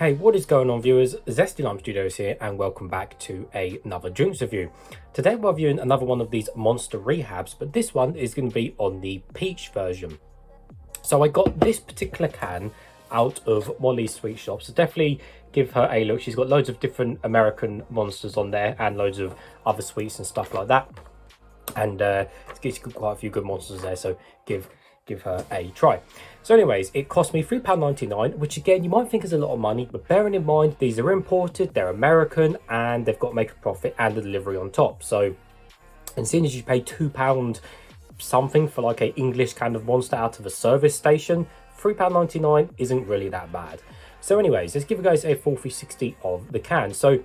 Hey, what is going on, viewers? Zesty Lime Studios here, and welcome back to another drinks review. Today we're reviewing another one of these Monster Rehabs, but this one is going to be on the peach version. So I got this particular can out of one of these sweet shops. So definitely give her a look. She's got loads of different American monsters on there and loads of other sweets and stuff like that. And she's got quite a few good monsters there, so give her a try. So anyways, it cost me £3.99, which again you might think is a lot of money, but bearing in mind these are imported, they're American, and they've got to make a profit and the delivery on top. So, and seeing as you pay £2 something for like a English kind of monster out of a service station, £3.99 isn't really that bad. So anyways, let's give you guys a full 360 of the can. So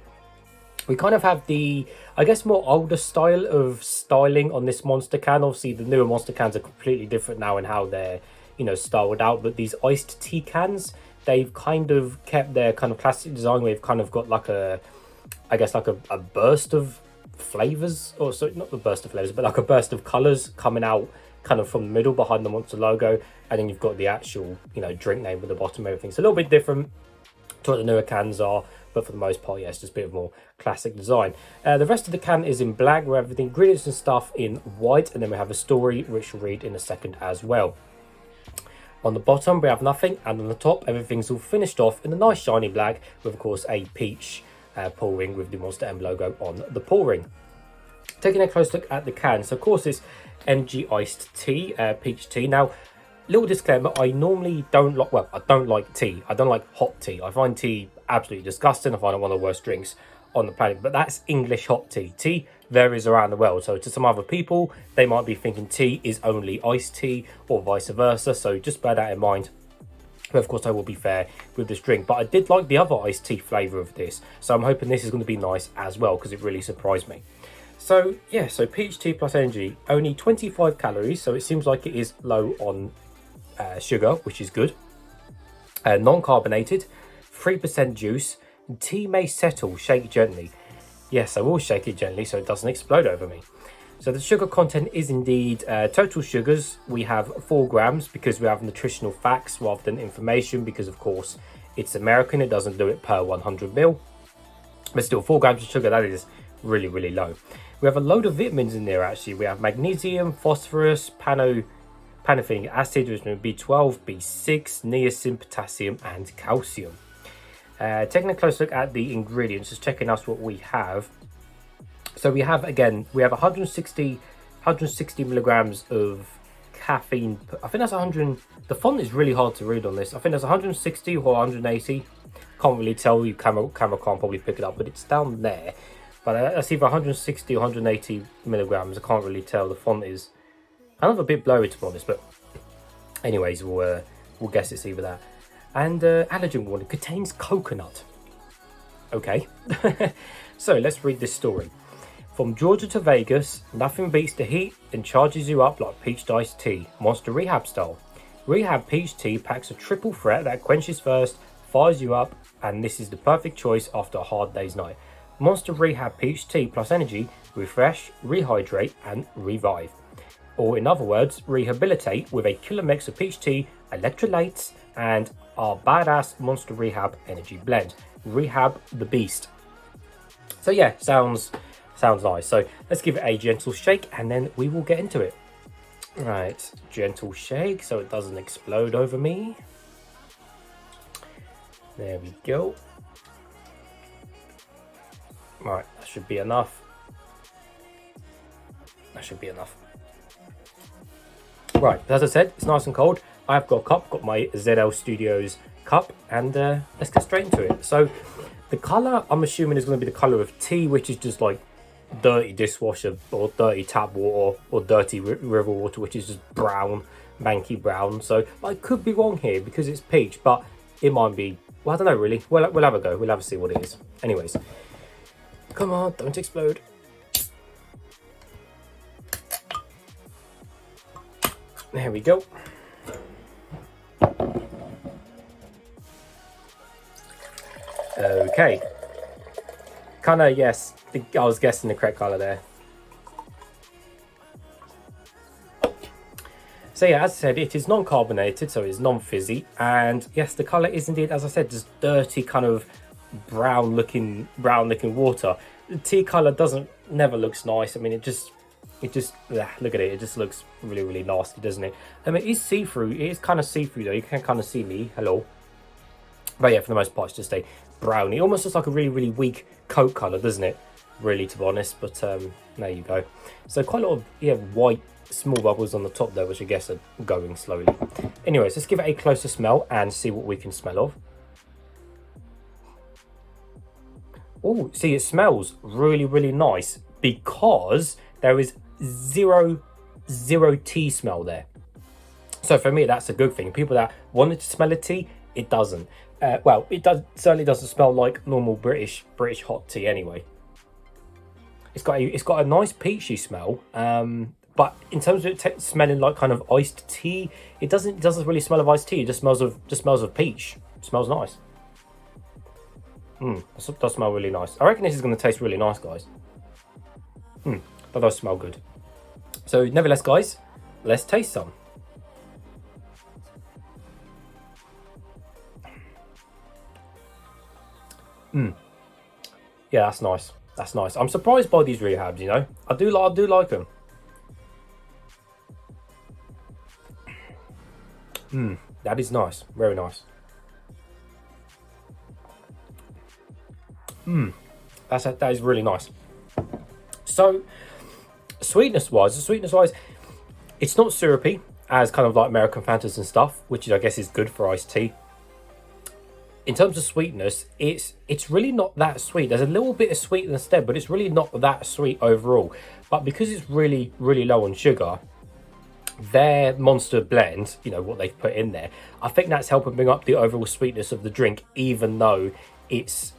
we kind of have the, I guess, more older style of styling on this monster can. Obviously, the newer monster cans are completely different now in how they're, you know, styled out. But these iced tea cans, they've kind of kept their kind of classic design. They've kind of got like a, I guess, like a burst of flavors, or sorry, not the burst of flavors, but like a burst of colors coming out kind of from the middle behind the monster logo. And then you've got the actual, you know, drink name at the bottom. Everything's a little bit different to what the newer cans are, but for the most part, yes, just a bit of more classic design. The rest of the can is in black. We have the ingredients and stuff in white, and then we have a story which we'll read in a second as well. On the bottom we have nothing, and on the top everything's all finished off in a nice shiny black with, of course, a peach pull ring with the Monster M logo on the pull ring. Taking a close look at the can, so of course it's MG iced tea, peach tea. Now, little disclaimer, I normally don't like, well, I don't like tea. I don't like hot tea. I find tea absolutely disgusting. I find it one of the worst drinks on the planet. But that's English hot tea. Tea varies around the world. So to some other people, they might be thinking tea is only iced tea or vice versa. So just bear that in mind. But of course, I will be fair with this drink. But I did like the other iced tea flavour of this. So I'm hoping this is going to be nice as well, because it really surprised me. So yeah, so peach tea plus energy, only 25 calories. So it seems like it is low on sugar, which is good. Non-carbonated, 3% juice. Tea may settle, shake gently. Yes, I will shake it gently so it doesn't explode over me. So the sugar content is indeed total sugars. We have 4 grams because we have nutritional facts rather than information, because of course it's American, it doesn't do it per 100 ml. But still, 4 grams of sugar, that is really, really low. We have a load of vitamins in there actually. We have magnesium, phosphorus, pantothenic acid, vitamin B12, B6, niacin, potassium, and calcium. Taking a close look at the ingredients, just checking out what we have. So we have, again, we have 160 milligrams of caffeine. I think that's 100. The font is really hard to read on this. I think that's 160 or 180. Can't really tell. You camera can't probably pick it up, but it's down there. But that's either 160 or 180 milligrams. I can't really tell. The font is kind of a bit blurry, to be honest, but anyways, we'll guess it's either that. And allergen warning, contains coconut. Okay, so let's read this story. From Georgia to Vegas, nothing beats the heat and charges you up like peach iced tea, Monster Rehab style. Rehab peach tea packs a triple threat that quenches thirst, fires you up, and this is the perfect choice after a hard day's night. Monster Rehab peach tea plus energy, refresh, rehydrate, and revive. Or in other words, rehabilitate with a killer mix of peach tea, electrolytes, and our badass Monster Rehab energy blend. Rehab the beast. So yeah, sounds nice. So let's give it a gentle shake and then we will get into it. Right, gentle shake so it doesn't explode over me. There we go. Right, that should be enough. That should be enough. Right, as I said, it's nice and cold. I've got a cup, got my ZL Studios cup, and let's get straight into it. So the colour, I'm assuming, is going to be the colour of tea, which is just like dirty dishwasher or dirty tap water or dirty river water, which is just brown, manky brown. So I could be wrong here because it's peach, but it might be, well, I don't know really. We'll have a go. We'll have a see what it is. Anyways, come on, don't explode. There we go. Okay. Kinda, yes, I was guessing the correct colour there. So yeah, as I said, it is non-carbonated, so it's non-fizzy, and yes, the color is indeed, as I said, just dirty kind of brown looking water. The tea color never looks nice. I mean, it just look at it. It just looks really nasty, doesn't it? I mean, it is see-through. It is kind of see-through though. You can kind of see me. Hello. But yeah, for the most part, it's just a brownie. Almost looks like a really weak Coke color, doesn't it? Really, to be honest. But there you go. So quite a lot of white small bubbles on the top there, which I guess are going slowly. Anyways, let's give it a closer smell and see what we can smell of. Oh, see, it smells really nice because there is zero tea smell there. So for me, that's a good thing. People that wanted to smell a tea, it doesn't. Well, it certainly doesn't smell like normal British hot tea anyway. It's got a nice peachy smell, but in terms of it smelling like kind of iced tea, it doesn't really smell of iced tea. It just smells of peach. It smells nice. That does smell really nice. I reckon this is going to taste really nice, guys. That does smell good. So nevertheless, guys, let's taste some. Yeah, that's nice. That's nice. I'm surprised by these Rehabs, you know. I do like them. That is nice. Very nice. That is really nice. So sweetness wise, it's not syrupy as kind of like American Fantas and stuff, which I guess is good for iced tea. In terms of sweetness, it's really not that sweet. There's a little bit of sweetness there, but it's really not that sweet overall. But because it's really low on sugar, their Monster blend, you know, what they've put in there, I think that's helping bring up the overall sweetness of the drink, even though it's,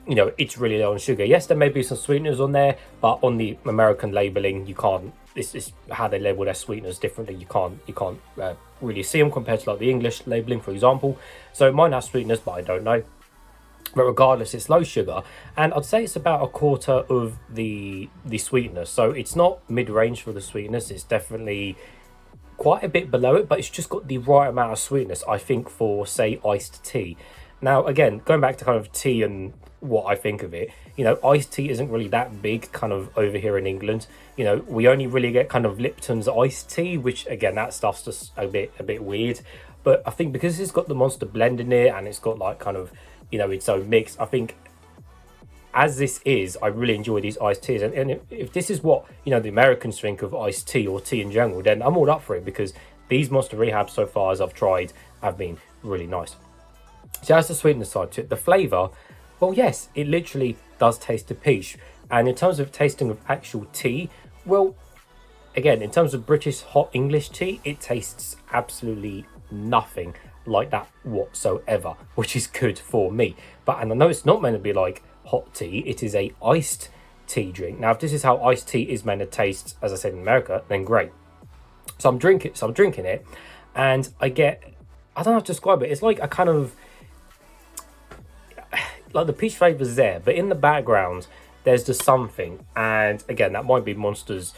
you know, it's really low on sugar. Yes, there may be some sweeteners on there, but on the American labeling, you can't. This is how they label their sweeteners differently. You can't really see them compared to like the English labeling, for example. So it might have sweetness, but I don't know. But regardless, it's low sugar, and I'd say it's about a quarter of the sweetness. So it's not mid-range for the sweetness. It's definitely quite a bit below it, but it's just got the right amount of sweetness, I think, for say iced tea. Now, again, going back to kind of tea and what I think of it, you know, iced tea isn't really that big kind of over here in England. You know, we only really get kind of Lipton's iced tea, which again, that stuff's just a bit weird. But I think because it's got the Monster blend in it and it's got like kind of, you know, its own mix, I think as this is, I really enjoy these iced teas. And if this is what, you know, the Americans think of iced tea or tea in general, then I'm all up for it, because these Monster Rehabs so far as I've tried have been really nice. So that's the sweetness side to it. The flavour, well, yes, it literally does taste of peach. And in terms of tasting of actual tea, well, again, in terms of British hot English tea, it tastes absolutely nothing like that whatsoever, which is good for me. And I know it's not meant to be like hot tea, it is a iced tea drink. Now, if this is how iced tea is meant to taste, as I said, in America, then great. So I'm drinking it, and I don't know how to describe it. It's like a kind of, like the peach flavour's there, but in the background there's just something, and again, that might be Monster's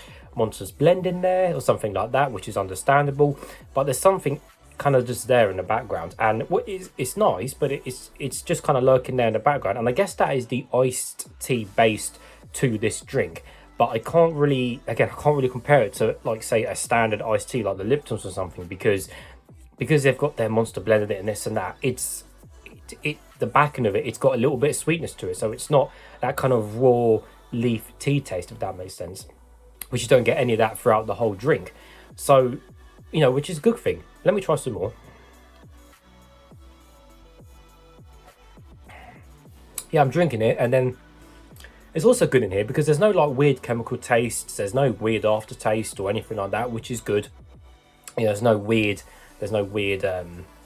blend in there or something like that, which is understandable, but there's something kind of just there in the background, and what is, it's nice, but it's just kind of lurking there in the background. And I guess that is the iced tea based to this drink, but I can't really compare it to, like, say, a standard iced tea like the Lipton's or something, because they've got their Monster blend in it and this and that. The backing of it, it's got a little bit of sweetness to it, so it's not that kind of raw leaf tea taste, if that makes sense, which you don't get any of that throughout the whole drink. So, you know, which is a good thing. Let me try some more. Yeah, I'm drinking it, and then it's also good in here because there's no like weird chemical tastes, there's no weird aftertaste or anything like that, which is good. You know, there's no weird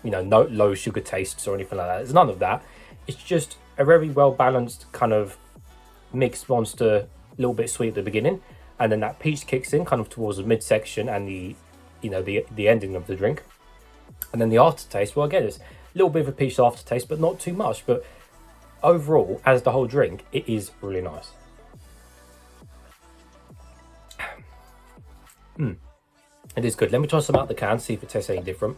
you know, no low sugar tastes or anything like that. There's none of that. It's just a very well balanced kind of mixed Monster, a little bit sweet at the beginning, and then that peach kicks in kind of towards the midsection and the ending of the drink. And then the aftertaste, well, again, it's a little bit of a peach aftertaste, but not too much. But overall, as the whole drink, it is really nice. It is good. Let me try some out the can, see if it tastes any different.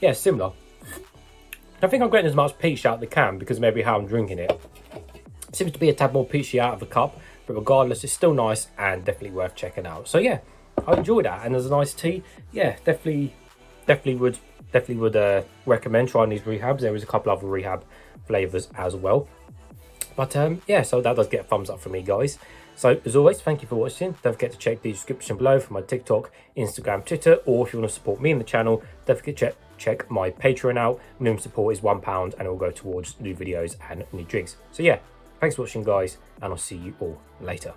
Yeah, similar. I think I'm getting as much peach out of the can because maybe how I'm drinking it. It seems to be a tad more peachy out of the cup, but regardless, it's still nice and definitely worth checking out. So yeah, I enjoyed that, and as a nice tea, yeah, definitely would recommend trying these Rehabs. There is a couple other Rehab flavors as well. But yeah, so that does get a thumbs up from me, guys. So as always, thank you for watching. Don't forget to check the description below for my TikTok, Instagram, Twitter, or if you want to support me in the channel, don't forget to check my Patreon out. Minimum support is £1 and it will go towards new videos and new drinks. So yeah, thanks for watching, guys, and I'll see you all later.